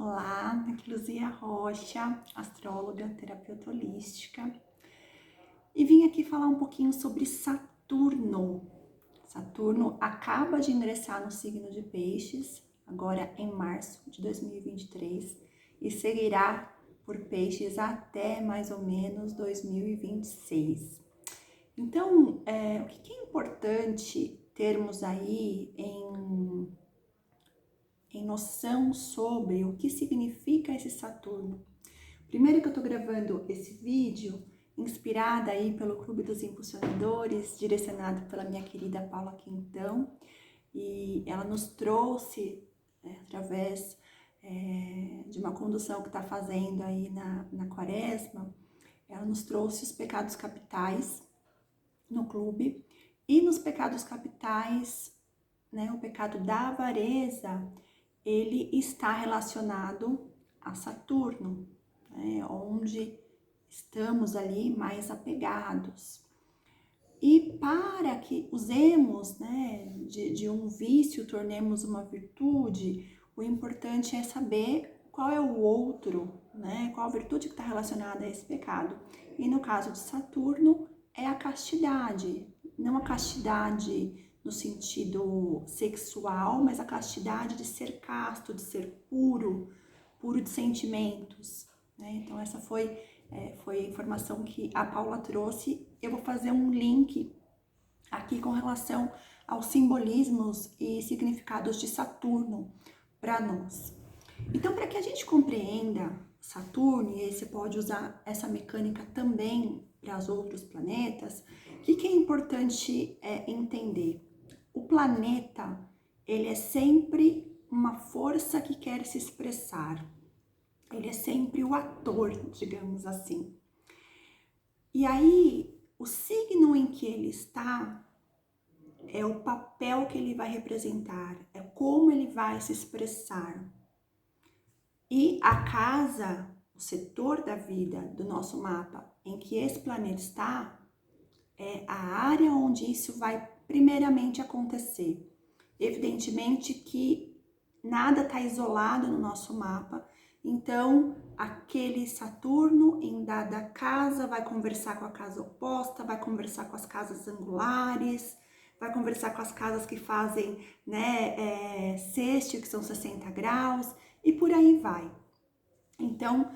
Olá, aqui Luzia Rocha, astróloga, terapeuta holística, e vim aqui falar um pouquinho sobre Saturno. Saturno acaba de ingressar no signo de Peixes, agora em março de 2023, e seguirá por Peixes até mais ou menos 2026. Então, o que é importante termos aí em noção sobre o que significa esse Saturno? Primeiro que eu tô gravando esse vídeo inspirada aí pelo Clube dos Impulsionadores, direcionado pela minha querida Paula Quintão, e ela nos trouxe, através de uma condução que está fazendo aí na Quaresma, ela nos trouxe os pecados capitais no clube, e nos pecados capitais, né, o pecado da avareza, ele está relacionado a Saturno, né, onde estamos ali mais apegados. E para que usemos, né, de um vício, tornemos uma virtude, o importante é saber qual é o outro, né, qual a virtude que está relacionada a esse pecado. E no caso de Saturno, é a castidade, não a castidade no sentido sexual, mas a castidade de ser casto, de ser puro, puro de sentimentos, né? Então essa foi a informação que a Paula trouxe. Eu vou fazer um link aqui com relação aos simbolismos e significados de Saturno para nós. Então, para que a gente compreenda Saturno, e aí você pode usar essa mecânica também para os outros planetas, o que é importante entender? O planeta, ele é sempre uma força que quer se expressar. Ele é sempre o ator, digamos assim. E aí, o signo em que ele está é o papel que ele vai representar, é como ele vai se expressar. E a casa, o setor da vida do nosso mapa em que esse planeta está, é a área onde isso vai primeiramente acontecer. Evidentemente que nada está isolado no nosso mapa, então aquele Saturno em dada casa vai conversar com a casa oposta, vai conversar com as casas angulares, vai conversar com as casas que fazem, né, sextil, que são 60 graus, e por aí vai. Então,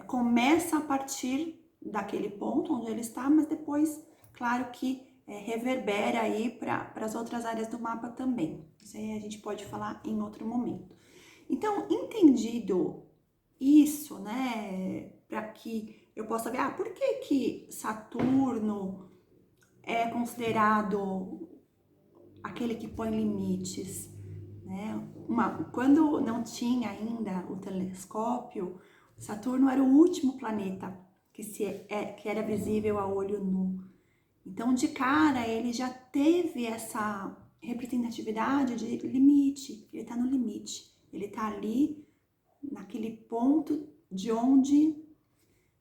começa a partir daquele ponto onde ele está, mas depois, claro que reverbera aí para as outras áreas do mapa também. Isso aí a gente pode falar em outro momento. Então, entendido isso, né, para que eu possa ver, por que Saturno é considerado aquele que põe limites, né? Quando não tinha ainda o telescópio, Saturno era o último planeta que era visível a olho nu. Então, de cara, ele já teve essa representatividade de limite. Ele está no limite. Ele está ali, naquele ponto de onde,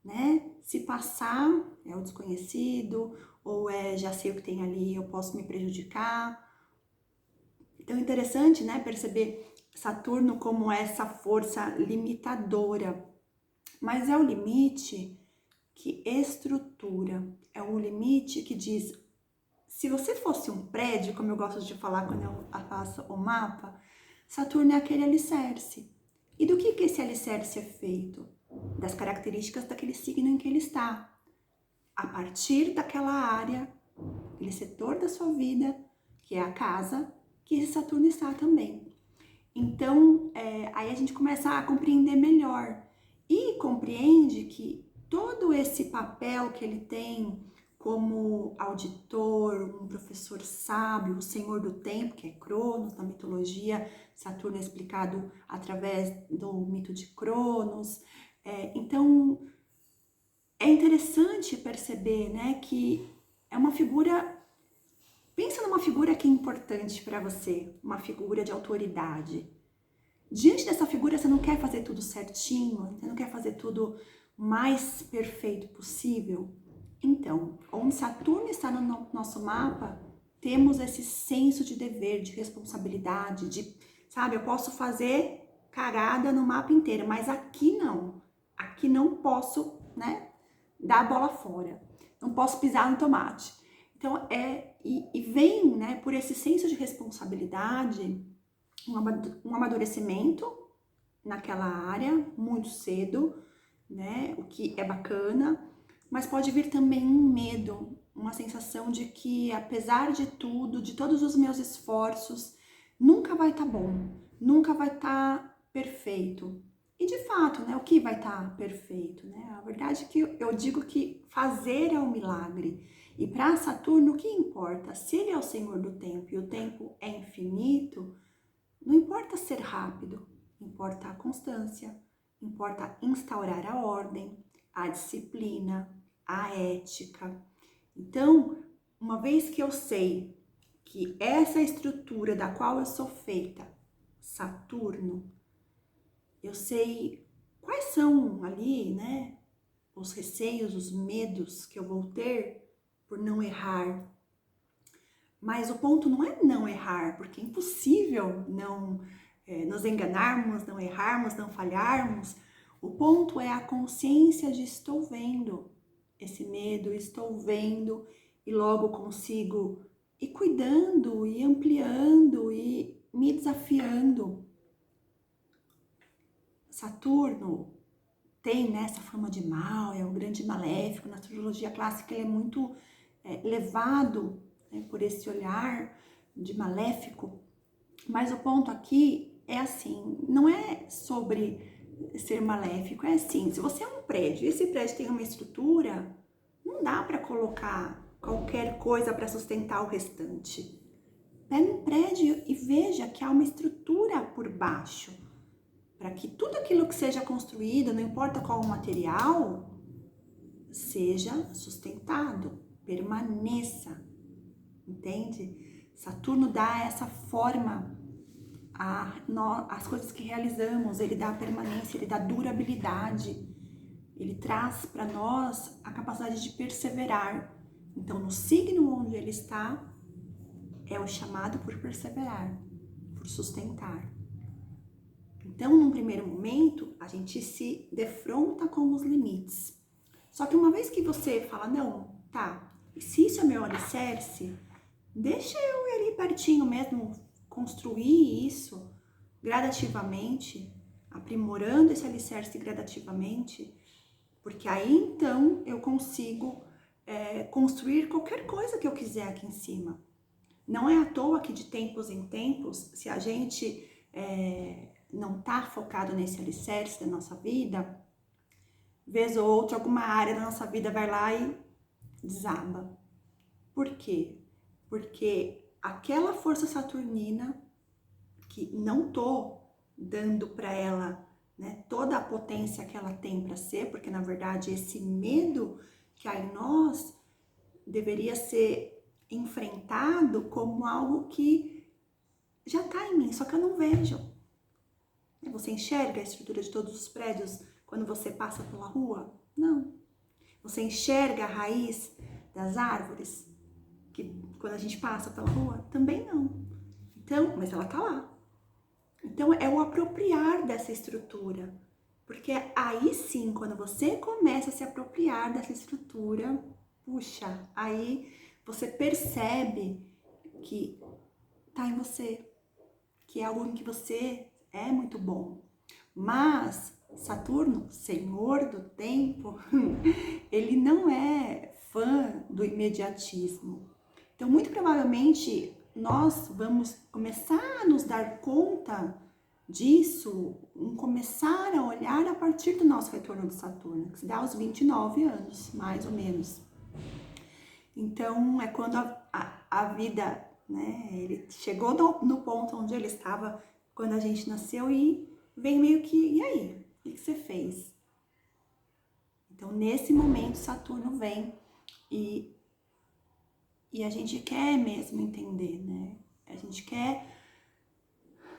né, se passar é o desconhecido, ou já sei o que tem ali, eu posso me prejudicar. Então é interessante, né, perceber Saturno como essa força limitadora, mas é o limite que estrutura, é o limite que diz, se você fosse um prédio, como eu gosto de falar quando eu faço o mapa, Saturno é aquele alicerce. E do que esse alicerce é feito? Das características daquele signo em que ele está. A partir daquela área, aquele setor da sua vida, que é a casa, que esse Saturno está também. Então, aí a gente começa a compreender melhor e compreende que todo esse papel que ele tem como auditor, um professor sábio, o senhor do tempo, que é Cronos, na mitologia, Saturno é explicado através do mito de Cronos. Então, é interessante perceber, né, que é uma figura. Pensa numa figura que é importante para você, uma figura de autoridade. Diante dessa figura, você não quer fazer tudo certinho, você não quer fazer tudo mais perfeito possível? Então, onde Saturno está no nosso mapa, temos esse senso de dever, de responsabilidade, de, sabe, eu posso fazer cagada no mapa inteiro, mas aqui não. Aqui não posso, né, dar a bola fora. Não posso pisar no tomate. Então, e vem, né, por esse senso de responsabilidade, um amadurecimento naquela área muito cedo, né, o que é bacana, mas pode vir também um medo, uma sensação de que, apesar de tudo, de todos os meus esforços, nunca vai estar bom, nunca vai estar perfeito. E de fato, né, o que vai estar perfeito, né? A verdade é que eu digo que fazer é um milagre. E para Saturno, o que importa? Se ele é o senhor do tempo e o tempo é infinito, não importa ser rápido, importa a constância, importa instaurar a ordem, a disciplina, a ética. Então, uma vez que eu sei que essa estrutura da qual eu sou feita, Saturno, eu sei quais são ali, né, os receios, os medos que eu vou ter por não errar. Mas o ponto não é não errar, porque é impossível não nos enganarmos, não errarmos, não falharmos. O ponto é a consciência de estou vendo esse medo, estou vendo e logo consigo ir cuidando e ampliando e me desafiando. Saturno tem, né, essa fama de mal, é o grande maléfico. Na astrologia clássica ele é muito levado, né, por esse olhar de maléfico. Mas o ponto aqui é assim, não é sobre ser maléfico, é assim, se você é um prédio e esse prédio tem uma estrutura, não dá para colocar qualquer coisa para sustentar o restante. Pega um prédio e veja que há uma estrutura por baixo, para que tudo aquilo que seja construído, não importa qual o material, seja sustentado, permaneça, entende? Saturno dá essa forma às coisas que realizamos, ele dá permanência, ele dá durabilidade, ele traz para nós a capacidade de perseverar. Então, no signo onde ele está, é o chamado por perseverar, por sustentar. Então, num primeiro momento, a gente se defronta com os limites. Só que uma vez que você fala, não, tá, e se isso é meu alicerce, deixa eu ir ali pertinho mesmo, construir isso gradativamente, aprimorando esse alicerce gradativamente, porque aí então eu consigo construir qualquer coisa que eu quiser aqui em cima. Não é à toa que de tempos em tempos, se a gente não tá focado nesse alicerce da nossa vida, vez ou outra, alguma área da nossa vida vai lá e desaba. Por quê? Porque aquela força saturnina, que não tô dando para ela, né, toda a potência que ela tem para ser, porque na verdade esse medo que há em nós deveria ser enfrentado como algo que já está em mim, só que eu não vejo. Você enxerga a estrutura de todos os prédios quando você passa pela rua? Não. Você enxerga a raiz das árvores que quando a gente passa pela rua? Também não. Então, mas ela tá lá. Então é o apropriar dessa estrutura. Porque aí sim, quando você começa a se apropriar dessa estrutura, puxa, aí você percebe que tá em você, que é algo em que você é muito bom. Mas Saturno, senhor do tempo, ele não é fã do imediatismo. Então, muito provavelmente, nós vamos começar a nos dar conta disso, começar a olhar a partir do nosso retorno de Saturno, que se dá aos 29 anos, mais ou menos. Então, é quando a vida, né, ele chegou no ponto onde ele estava quando a gente nasceu e vem meio que, e aí? O que você fez? Então, nesse momento, Saturno vem e a gente quer mesmo entender, né? A gente quer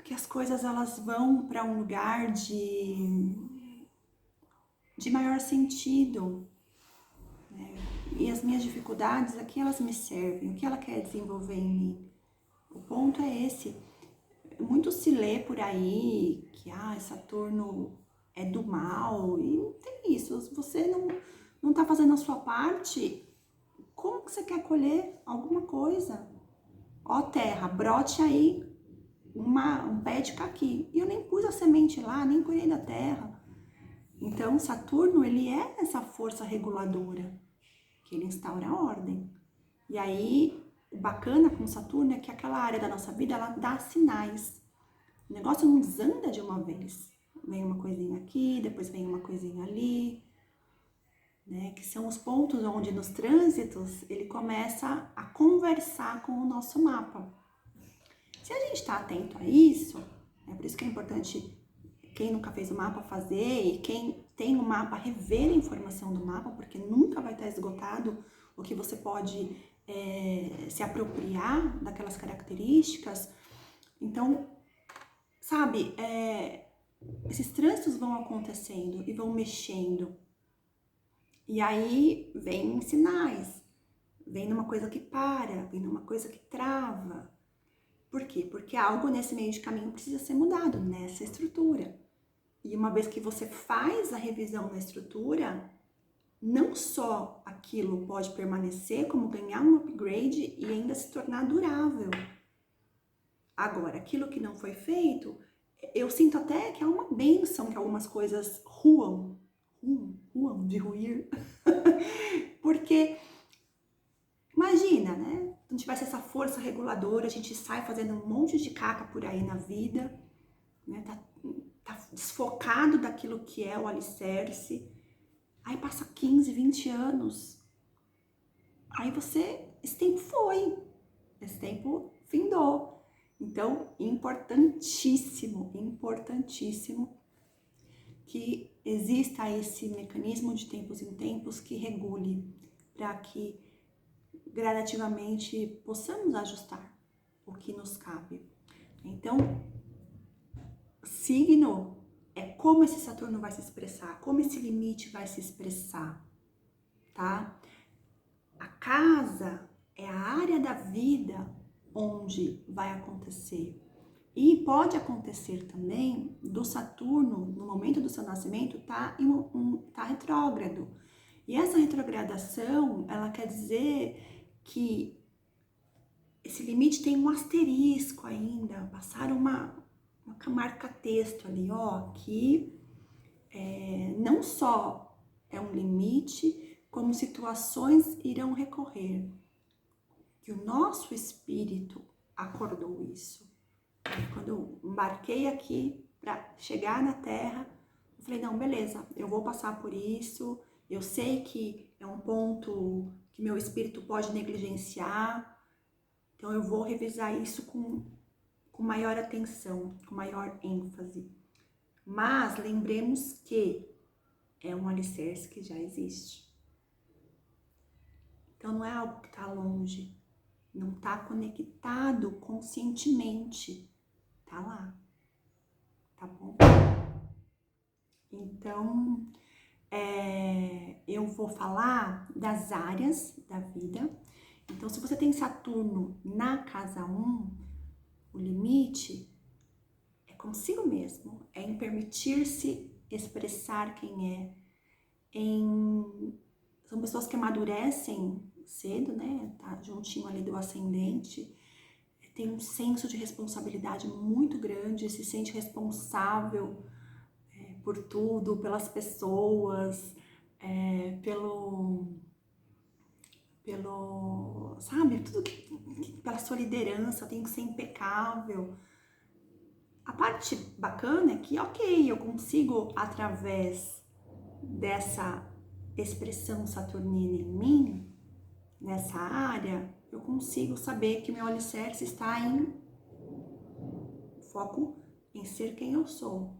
que as coisas elas vão para um lugar de maior sentido, né? E as minhas dificuldades, a que elas me servem? O que ela quer desenvolver em mim? O ponto é esse. muito se lê por aí que Saturno é do mal, e não tem isso. Se você não tá fazendo a sua parte, como que você quer colher alguma coisa? Ó, terra, brote aí um pé de caqui. E eu nem pus a semente lá, nem cuidei da terra. Então, Saturno, ele é essa força reguladora, que ele instaura a ordem. E aí, o bacana com Saturno é que aquela área da nossa vida, ela dá sinais. O negócio não desanda de uma vez. Vem uma coisinha aqui, depois vem uma coisinha ali, né? Que são os pontos onde nos trânsitos ele começa a conversar com o nosso mapa. Se a gente está atento a isso, é por isso que é importante quem nunca fez o mapa fazer, e quem tem o mapa rever a informação do mapa, porque nunca vai estar esgotado o que você pode se apropriar daquelas características. Então, sabe, esses trânsitos vão acontecendo e vão mexendo. E aí vem sinais, vem numa coisa que para, vem numa coisa que trava. Por quê? Porque algo nesse meio de caminho precisa ser mudado nessa estrutura. E uma vez que você faz a revisão da estrutura, não só aquilo pode permanecer, como ganhar um upgrade e ainda se tornar durável. Agora, aquilo que não foi feito, eu sinto até que é uma bênção que algumas coisas ruam de ruir. Porque, imagina, né? Se não tivesse essa força reguladora, a gente sai fazendo um monte de caca por aí na vida, né? Tá desfocado daquilo que é o alicerce. Aí passa 15, 20 anos. Aí esse tempo foi. Esse tempo findou. Então, importantíssimo que exista esse mecanismo de tempos em tempos que regule, para que gradativamente possamos ajustar o que nos cabe. Então, signo é como esse Saturno vai se expressar, como esse limite vai se expressar, tá? A casa é a área da vida onde vai acontecer. E pode acontecer também do Saturno, no momento do seu nascimento, tá retrógrado. E essa retrogradação, ela quer dizer que esse limite tem um asterisco ainda, passaram uma marca-texto ali, ó, que não só é um limite, como situações irão recorrer. Que o nosso espírito acordou isso. Quando eu embarquei aqui para chegar na Terra, eu falei, não, beleza, eu vou passar por isso, eu sei que é um ponto que meu espírito pode negligenciar, então eu vou revisar isso com maior atenção, com maior ênfase. Mas lembremos que é um alicerce que já existe. Então não é algo que está longe, não está conectado conscientemente, tá lá, tá bom? Então, eu vou falar das áreas da vida. Então, se você tem Saturno na casa 1, o limite é consigo mesmo, é em permitir-se expressar quem é, são pessoas que amadurecem cedo, né? Tá juntinho ali do ascendente, tem um senso de responsabilidade muito grande, se sente responsável por tudo, pelas pessoas, sabe, tudo pela sua liderança, tem que ser impecável. A parte bacana é que, ok, eu consigo, através dessa expressão saturnina em mim, nessa área, eu consigo saber que meu alicerce está em foco em ser quem eu sou,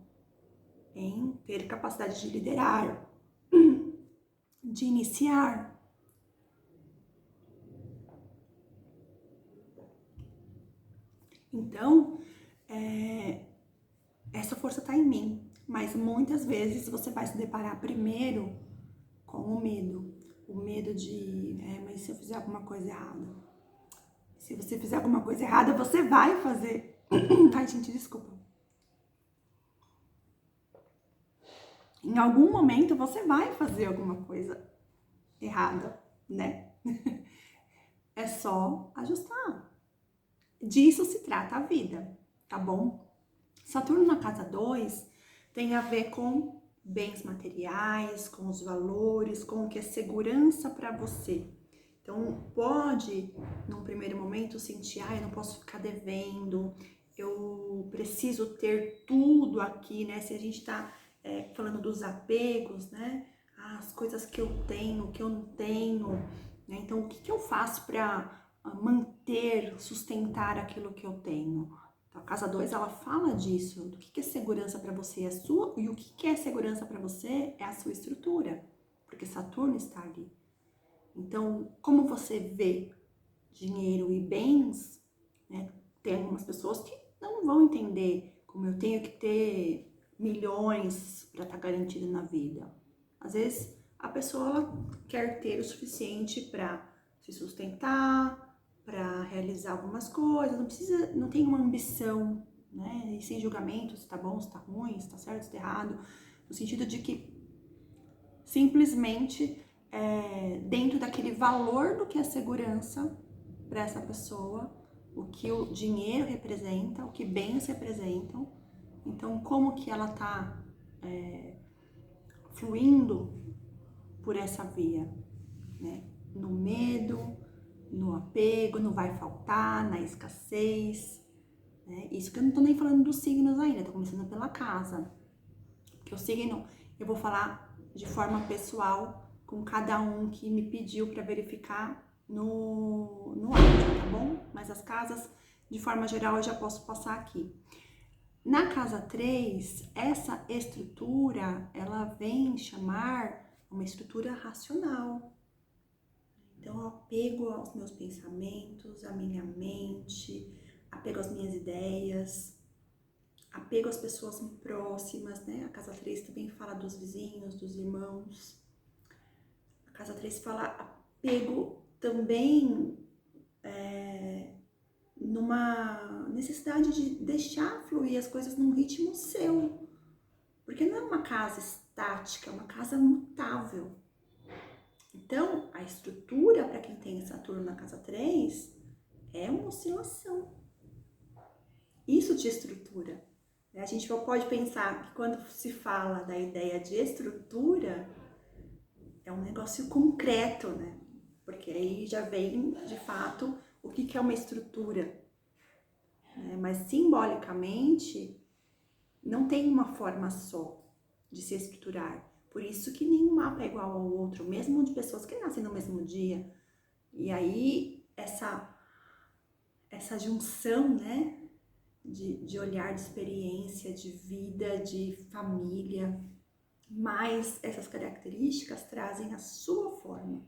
em ter capacidade de liderar, de iniciar. Então, essa força está em mim, mas muitas vezes você vai se deparar primeiro com o medo de, mas se eu fizer alguma coisa errada? Se você fizer alguma coisa errada, você vai fazer Ai, gente, desculpa. Em algum momento você vai fazer alguma coisa errada, né? É só ajustar. Disso se trata a vida, tá bom? Saturno na casa 2 tem a ver com bens materiais, com os valores, com o que é segurança para você. Então, pode, num primeiro momento, sentir, eu não posso ficar devendo, eu preciso ter tudo aqui, né? Se a gente tá falando dos apegos, né? As coisas que eu tenho, que eu não tenho, né? Então, o que eu faço para manter, sustentar aquilo que eu tenho? Então, a casa 2 ela fala disso, do que é segurança para você é sua, e o que é segurança para você é a sua estrutura, porque Saturno está ali. Então, como você vê dinheiro e bens, né? Tem algumas pessoas que não vão entender como eu tenho que ter milhões para estar garantido na vida. Às vezes, a pessoa ela quer ter o suficiente para se sustentar, para realizar algumas coisas, não tem uma ambição, né? E sem julgamento, se tá bom, se tá ruim, se tá certo, se tá errado, no sentido de que simplesmente dentro daquele valor do que é segurança para essa pessoa, o que o dinheiro representa, o que bens representam, então como que ela tá fluindo por essa via, né? No medo, no apego, no vai faltar, na escassez, né? Isso que eu não tô nem falando dos signos ainda, tô começando pela casa. Porque o signo eu vou falar de forma pessoal com cada um que me pediu para verificar no áudio, tá bom? Mas as casas, de forma geral, eu já posso passar aqui. Na casa 3, essa estrutura, ela vem chamar uma estrutura racional. Então, eu apego aos meus pensamentos, à minha mente, apego às minhas ideias, apego às pessoas próximas, né? A casa 3 também fala dos vizinhos, dos irmãos. A casa 3 fala apego também numa necessidade de deixar fluir as coisas num ritmo seu. Porque não é uma casa estática, é uma casa mutável. Então, a estrutura para quem tem Saturno na casa 3 é uma oscilação. Isso te estrutura. A gente pode pensar que quando se fala da ideia de estrutura, é um negócio concreto, né? Porque aí já vem, de fato, o que é uma estrutura. Né? Mas simbolicamente, não tem uma forma só de se estruturar. Por isso que nenhum mapa é igual ao outro, mesmo de pessoas que nascem no mesmo dia. E aí, essa junção, né? De olhar, de experiência, de vida, de família, mas essas características trazem a sua forma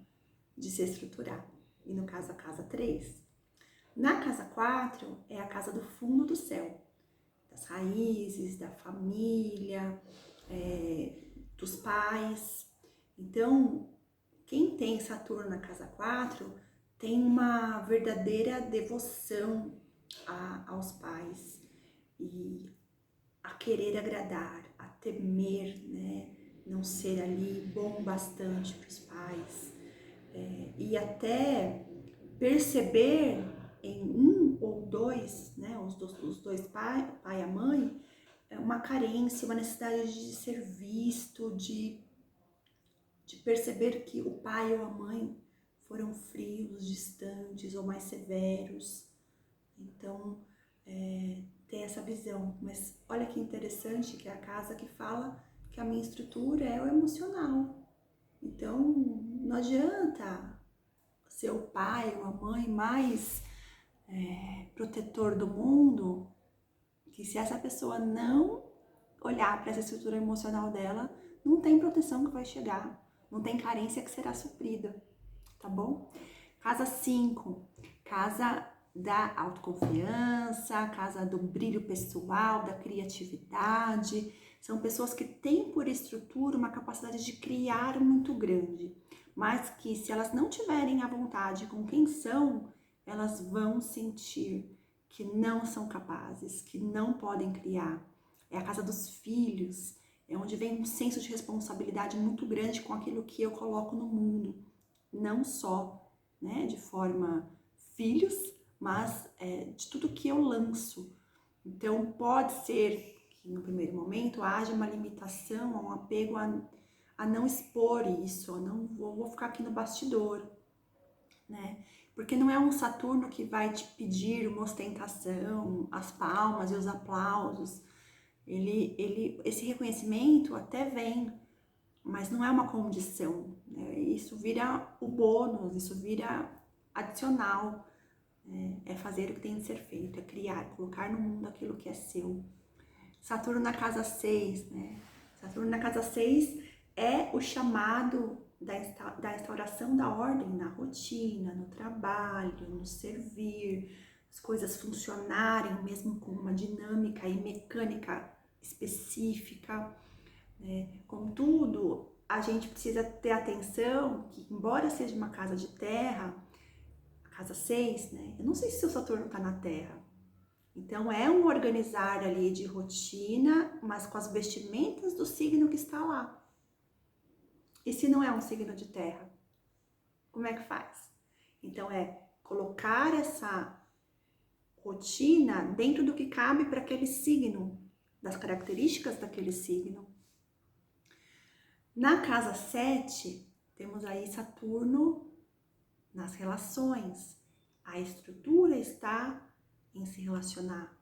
de se estruturar. E no caso, a casa 3. Na casa 4 é a casa do fundo do céu, das raízes, da família, dos pais. Então, quem tem Saturno na casa 4 tem uma verdadeira devoção aos pais e a querer agradar, a temer, né? Não ser ali bom bastante para os pais e até perceber em um ou dois, né? Os dois pai e a mãe, uma carência, uma necessidade de ser visto, de perceber que o pai ou a mãe foram frios, distantes ou mais severos. Então, tem essa visão. Mas olha que interessante que é a casa que fala que a minha estrutura é o emocional. Então, não adianta ser o pai ou a mãe mais protetor do mundo, que se essa pessoa não olhar para essa estrutura emocional dela, não tem proteção que vai chegar, não tem carência que será suprida, tá bom? Casa 5, casa da autoconfiança, casa do brilho pessoal, da criatividade. São pessoas que têm por estrutura uma capacidade de criar muito grande, mas que se elas não tiverem à vontade com quem são, elas vão sentir que não são capazes, que não podem criar. É a casa dos filhos, é onde vem um senso de responsabilidade muito grande com aquilo que eu coloco no mundo. Não só, né, de forma filhos, mas de tudo que eu lanço. Então, pode ser que no primeiro momento haja uma limitação, um apego a não expor isso, a não vou ficar aqui no bastidor, né? Porque não é um Saturno que vai te pedir uma ostentação, as palmas e os aplausos. Esse reconhecimento até vem, mas não é uma condição, né? Isso vira o bônus, isso vira adicional. É fazer o que tem de ser feito, é criar, colocar no mundo aquilo que é seu. Saturno na casa 6, né? Saturno na casa 6 é o chamado da instauração da ordem na rotina, no trabalho, no servir, as coisas funcionarem mesmo com uma dinâmica e mecânica específica, né? Contudo, a gente precisa ter atenção que, embora seja uma casa de terra, a casa 6, né? Eu não sei se o Saturno está na terra. Então, é um organizar ali de rotina, mas com as vestimentas do signo que está lá. E se não é um signo de terra, como é que faz? Então, é colocar essa rotina dentro do que cabe para aquele signo, das características daquele signo. Na casa 7, temos aí Saturno nas relações. A estrutura está em se relacionar,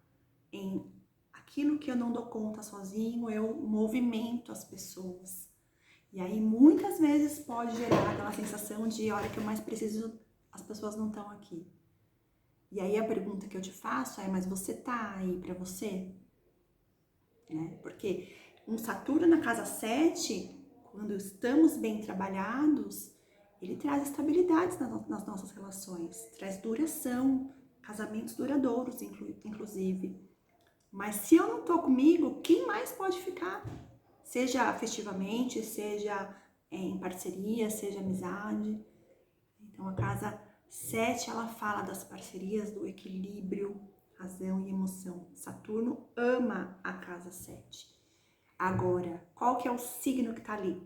em aquilo que eu não dou conta sozinho, eu movimento as pessoas. E aí muitas vezes pode gerar aquela sensação de a hora que eu mais preciso, as pessoas não estão aqui. E aí a pergunta que eu te faço é, mas você tá aí para você? Né? Porque um Saturno na casa 7, quando estamos bem trabalhados, ele traz estabilidade nas nossas relações, traz duração, casamentos duradouros, inclusive. Mas se eu não tô comigo, quem mais pode ficar? Seja afetivamente, seja em parceria, seja amizade. Então, a casa 7, ela fala das parcerias, do equilíbrio, razão e emoção. Saturno ama a casa 7. Agora, qual que é o signo que tá ali?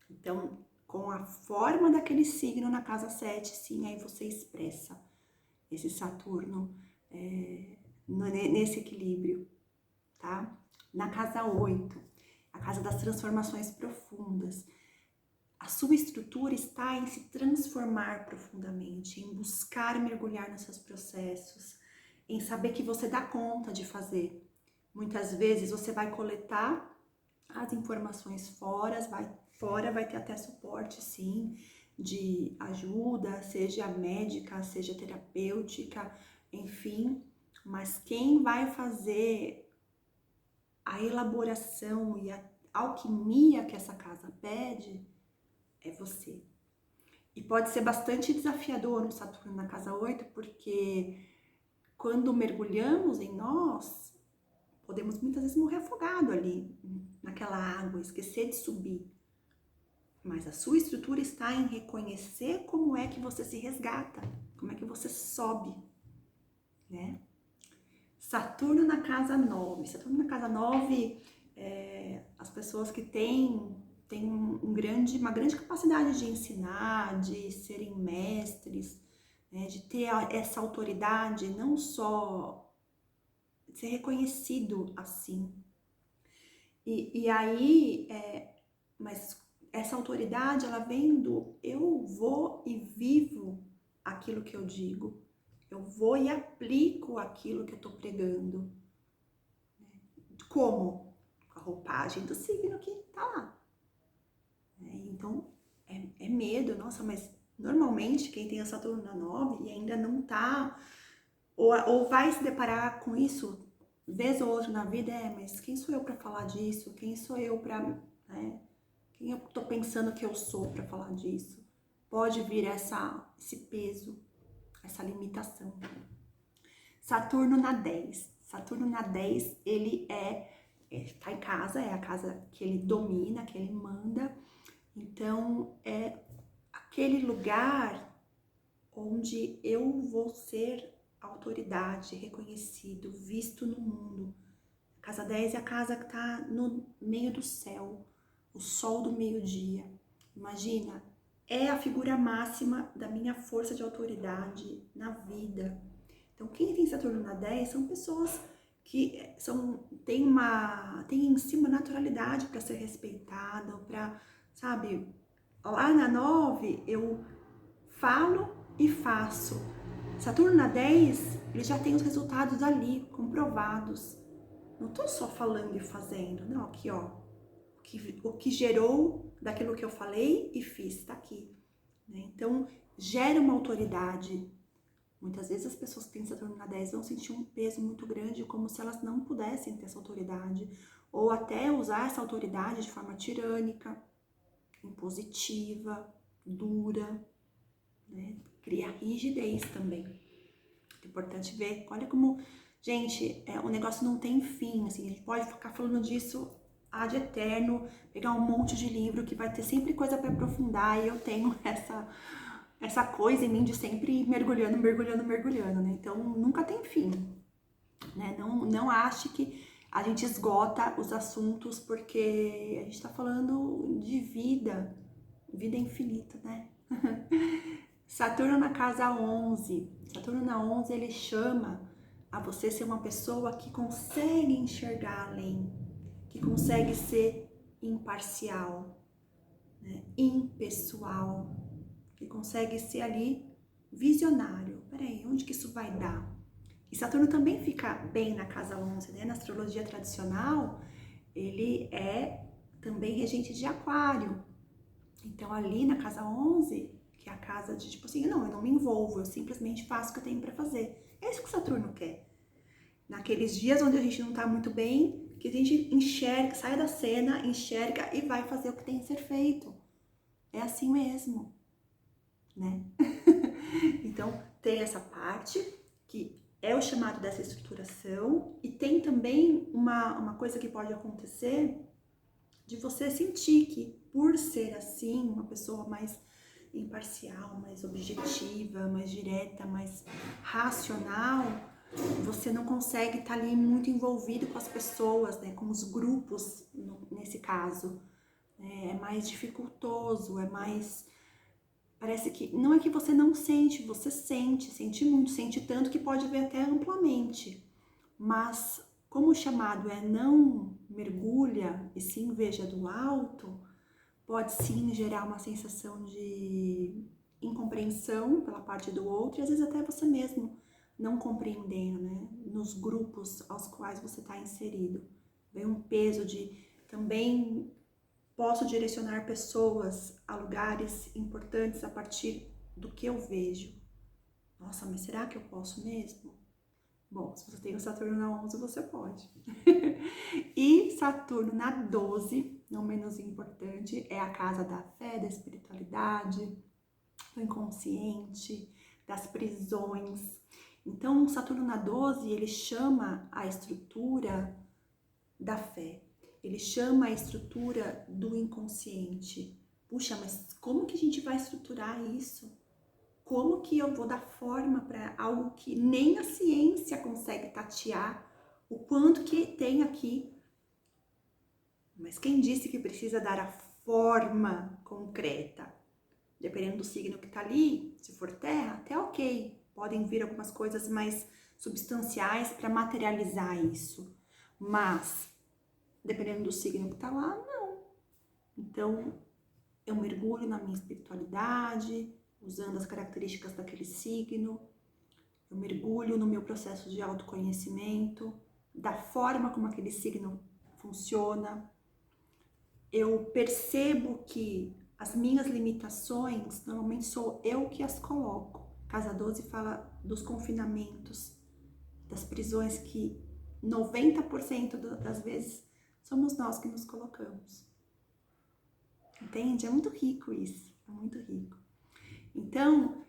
Então, com a forma daquele signo na casa 7, sim, aí você expressa esse Saturno nesse equilíbrio, tá? Na casa 8, a casa das transformações profundas. A sua estrutura está em se transformar profundamente, em buscar mergulhar nos seus processos, em saber que você dá conta de fazer. Muitas vezes você vai coletar as informações fora, vai ter até suporte, sim, de ajuda, seja médica, seja terapêutica, enfim. Mas quem vai fazer a elaboração e a alquimia que essa casa pede é você. E pode ser bastante desafiador um Saturno na casa 8, porque quando mergulhamos em nós, podemos muitas vezes morrer afogado ali, naquela água, esquecer de subir. Mas a sua estrutura está em reconhecer como é que você se resgata, como é que você sobe, né? Saturno na casa 9. Saturno na casa 9, as pessoas que têm uma grande capacidade de ensinar, de serem mestres, né? De ter essa autoridade, não só ser reconhecido assim. E aí, mas essa autoridade, ela vem do eu vou e vivo aquilo que eu digo. Eu vou e aplico aquilo que eu tô pregando. Como? Com a roupagem do signo que tá lá. Então, é medo, nossa, mas normalmente quem tem a Saturno na 9 e ainda não tá, ou vai se deparar com isso vez ou outra na vida, mas quem sou eu para falar disso? Quem sou eu para, né? Quem eu tô pensando que eu sou para falar disso? Pode vir esse peso, essa limitação. Saturno na 10. Saturno na 10, ele tá em casa, é a casa que ele domina, que ele manda. Então, é aquele lugar onde eu vou ser autoridade, reconhecido, visto no mundo. A casa 10 é a casa que está no meio do céu, o sol do meio-dia. Imagina, é a figura máxima da minha força de autoridade na vida. Então, quem tem Saturno na 10 são pessoas que têm em si uma naturalidade para ser respeitada, para, sabe, lá na 9 eu falo e faço. Saturno na 10, ele já tem os resultados ali, comprovados. Não estou só falando e fazendo, não, aqui ó, o que gerou daquilo que eu falei e fiz, tá aqui. Né? Então, gera uma autoridade. Muitas vezes as pessoas que têm Saturno na 10 vão sentir um peso muito grande, como se elas não pudessem ter essa autoridade, ou até usar essa autoridade de forma tirânica, impositiva, dura, né? Cria rigidez também. É importante ver, olha como, gente, o negócio não tem fim, assim, a gente pode ficar falando disso ad eterno, pegar um monte de livro que vai ter sempre coisa para aprofundar, e eu tenho essa coisa em mim de sempre ir mergulhando, né? Então, nunca tem fim, né? Não ache que a gente esgota os assuntos, porque a gente tá falando de vida infinita, né? Saturno na casa 11. Saturno na 11, ele chama a você ser uma pessoa que consegue enxergar além, que consegue ser imparcial, né? Impessoal, que consegue ser ali visionário. Peraí, onde que isso vai dar? E Saturno também fica bem na casa 11, né? Na astrologia tradicional, ele é também regente de Aquário. Então, ali na casa 11, que é a casa de tipo assim, não, eu não me envolvo, eu simplesmente faço o que eu tenho para fazer. É isso que Saturno quer. Naqueles dias onde a gente não tá muito bem, que a gente enxerga, sai da cena, enxerga e vai fazer o que tem que ser feito. É assim mesmo, né? Então, tem essa parte que é o chamado dessa estruturação, e tem também uma coisa que pode acontecer de você sentir que, por ser assim, uma pessoa mais imparcial, mais objetiva, mais direta, mais racional, você não consegue estar ali muito envolvido com as pessoas, né, com os grupos, nesse caso. É mais dificultoso, é mais... Parece que não é que você não sente, você sente muito, sente tanto que pode ver até amplamente. Mas como o chamado é não mergulha e sim veja do alto, pode sim gerar uma sensação de incompreensão pela parte do outro, e às vezes até você mesmo não compreendendo, né? Nos grupos aos quais você está inserido. Vem um peso de também posso direcionar pessoas a lugares importantes a partir do que eu vejo. Nossa, mas será que eu posso mesmo? Bom, se você tem o Saturno na 11, você pode. E Saturno na 12, não menos importante, é a casa da fé, da espiritualidade, do inconsciente, das prisões. Então, Saturno na 12, ele chama a estrutura da fé. Ele chama a estrutura do inconsciente. Puxa, mas como que a gente vai estruturar isso? Como que eu vou dar forma para algo que nem a ciência consegue tatear o quanto que tem aqui? Mas quem disse que precisa dar a forma concreta? Dependendo do signo que tá ali, se for terra, até ok. Podem vir algumas coisas mais substanciais para materializar isso. Mas dependendo do signo que tá lá, não. Então, eu mergulho na minha espiritualidade, usando as características daquele signo. Eu mergulho no meu processo de autoconhecimento, da forma como aquele signo funciona. Eu percebo que as minhas limitações, normalmente sou eu que as coloco. Casa 12 fala dos confinamentos, das prisões que 90% das vezes somos nós que nos colocamos. Entende? É muito rico isso, é muito rico. Então,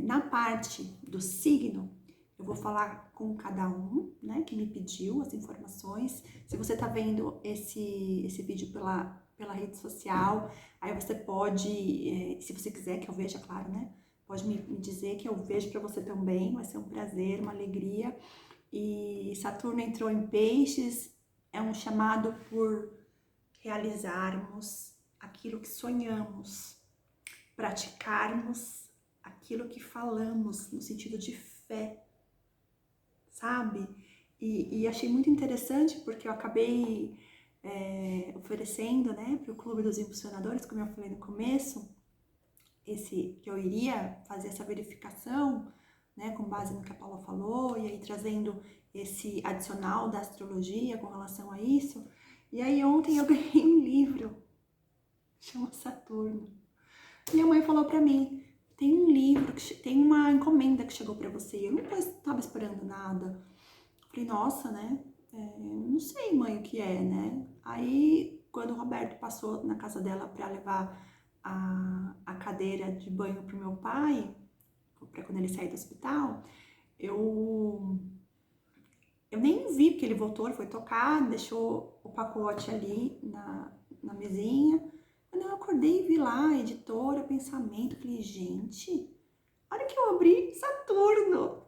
na parte do signo, eu vou falar com cada um, né, que me pediu as informações. Se você tá vendo esse vídeo pela rede social, aí você pode, se você quiser que eu veja, claro, né, pode me dizer que eu vejo para você também, vai ser um prazer, uma alegria. E Saturno entrou em Peixes, é um chamado por realizarmos aquilo que sonhamos, praticarmos aquilo que falamos, no sentido de fé, sabe? E achei muito interessante porque eu acabei oferecendo, né, para o Clube dos Impulsionadores, como eu falei no começo, que eu iria fazer essa verificação, né, com base no que a Paula falou, e aí trazendo esse adicional da astrologia com relação a isso. E aí ontem eu ganhei um livro, chama Saturno. Minha mãe falou pra mim, tem um livro, tem uma encomenda que chegou pra você. Eu não estava esperando nada. Falei, nossa, né? Não sei, mãe, o que é, né? Aí, quando o Roberto passou na casa dela pra levar a cadeira de banho pro meu pai, pra quando ele sair do hospital, eu nem vi, porque ele voltou, ele foi tocar, deixou o pacote ali na mesinha. Quando eu acordei e vi lá, editora, pensamento, falei, gente, olha que eu abri Saturno.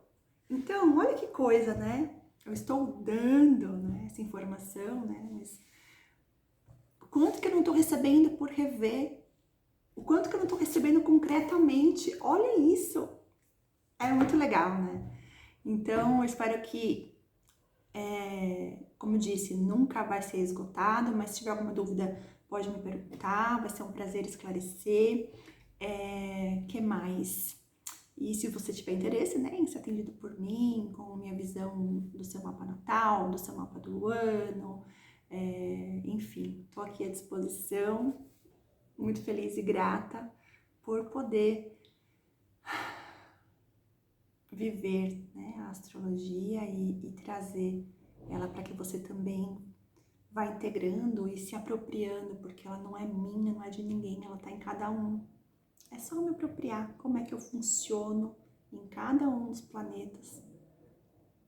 Então, olha que coisa, né? Eu estou dando, né, essa informação, né? Mas o quanto que eu não estou recebendo por rever, o quanto que eu não estou recebendo concretamente, olha isso. É muito legal, né? Então, eu espero que como eu disse, nunca vai ser esgotado, mas se tiver alguma dúvida, pode me perguntar, vai ser um prazer esclarecer. Que mais? E se você tiver interesse, né, em ser atendido por mim, com a minha visão do seu mapa natal, do seu mapa do ano, enfim, estou aqui à disposição, muito feliz e grata por poder viver, né, a astrologia e trazer ela para que você também vá integrando e se apropriando, porque ela não é minha, não é de ninguém, ela está em cada um. É só me apropriar como é que eu funciono em cada um dos planetas.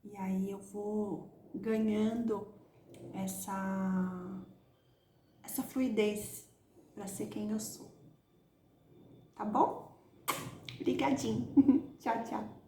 E aí eu vou ganhando essa fluidez para ser quem eu sou. Tá bom? Obrigadinho. Tchau, tchau.